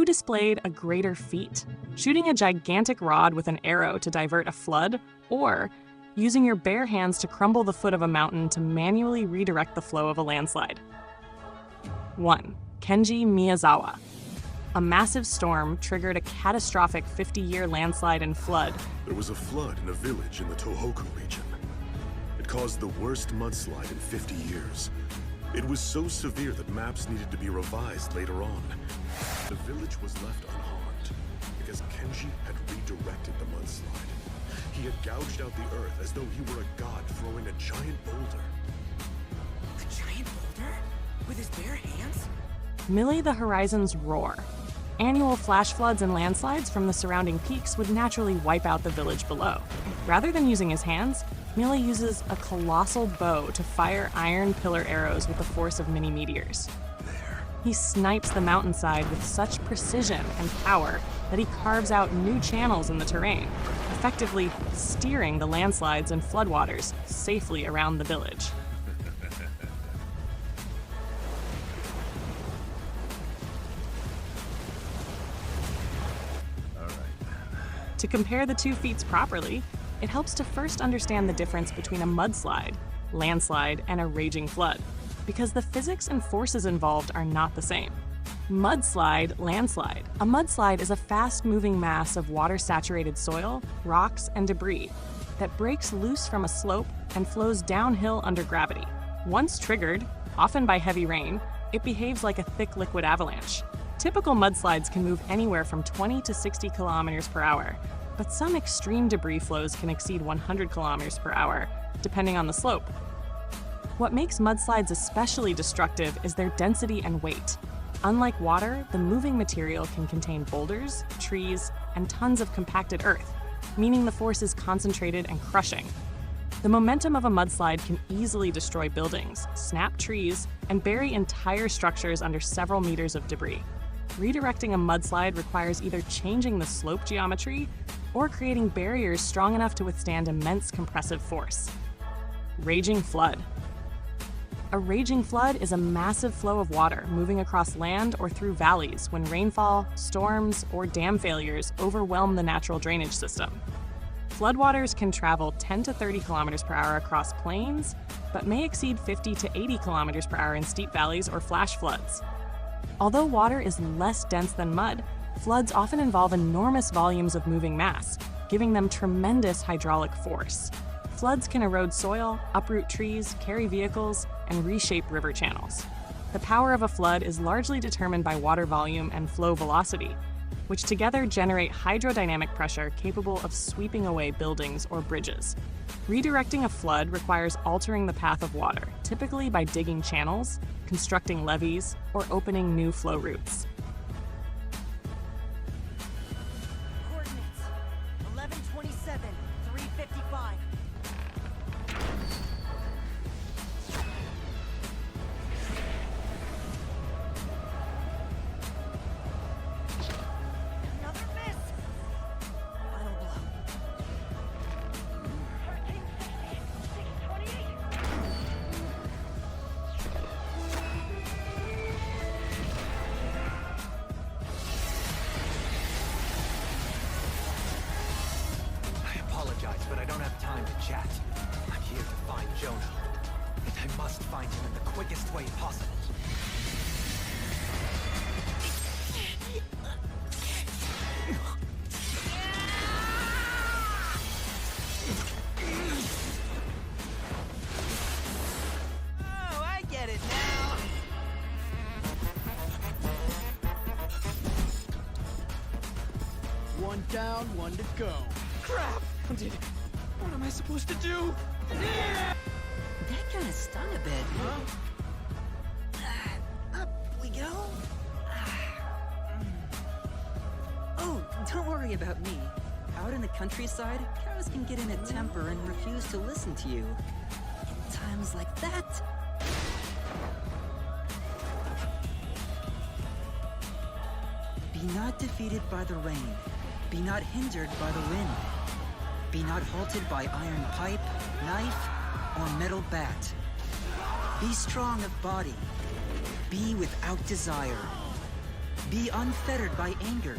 Who displayed a greater feat? Shooting a gigantic rod with an arrow to divert a flood, or using your bare hands to crumble the foot of a mountain to manually redirect the flow of a landslide? 1. Kenji Miyazawa. A massive storm triggered a catastrophic 50-year landslide and flood. There was a flood in a village in the Tohoku region. It caused the worst mudslide in 50 years. It was so severe that maps needed to be revised later on. The village was left unharmed because Kenji had redirected the mudslide. He had gouged out the earth as though he were a god throwing a giant boulder. A giant boulder? With his bare hands? Mele the Horizon's roar. Annual flash floods and landslides from the surrounding peaks would naturally wipe out the village below. Rather than using his hands, Mele uses a colossal bow to fire iron pillar arrows with the force of mini meteors. He snipes the mountainside with such precision and power that he carves out new channels in the terrain, effectively steering the landslides and floodwaters safely around the village. To compare the two feats properly, it helps to first understand the difference between a mudslide, landslide, and a raging flood, because the physics and forces involved are not the same. Mudslide, landslide. A mudslide is a fast-moving mass of water-saturated soil, rocks, and debris that breaks loose from a slope and flows downhill under gravity. Once triggered, often by heavy rain, it behaves like a thick liquid avalanche. Typical mudslides can move anywhere from 20 to 60 kilometers per hour, but some extreme debris flows can exceed 100 kilometers per hour, depending on the slope. What makes mudslides especially destructive is their density and weight. Unlike water, the moving material can contain boulders, trees, and tons of compacted earth, meaning the force is concentrated and crushing. The momentum of a mudslide can easily destroy buildings, snap trees, and bury entire structures under several meters of debris. Redirecting a mudslide requires either changing the slope geometry or creating barriers strong enough to withstand immense compressive force. Raging flood. A raging flood is a massive flow of water moving across land or through valleys when rainfall, storms, or dam failures overwhelm the natural drainage system. Floodwaters can travel 10 to 30 kilometers per hour across plains, but may exceed 50 to 80 kilometers per hour in steep valleys or flash floods. Although water is less dense than mud, floods often involve enormous volumes of moving mass, giving them tremendous hydraulic force. Floods can erode soil, uproot trees, carry vehicles, and reshape river channels. The power of a flood is largely determined by water volume and flow velocity, which together generate hydrodynamic pressure capable of sweeping away buildings or bridges. Redirecting a flood requires altering the path of water, typically by digging channels, constructing levees, or opening new flow routes. Coordinates 1127, 355. Another miss! Final blow. Hurricane 628. But I don't have time to chat. I'm here to find Jonah. And I must find him in the quickest way possible. Oh, I get it now. One down, one to go. Crap! What am I supposed to do? That kind of stung a bit. Up we go. Oh, don't worry about me. Out in the countryside, cows can get in a temper and refuse to listen to you. In times like that... Be not defeated by the rain. Be not hindered by the wind. Be not halted by iron pipe, knife, or metal bat. Be strong of body. Be without desire. Be unfettered by anger.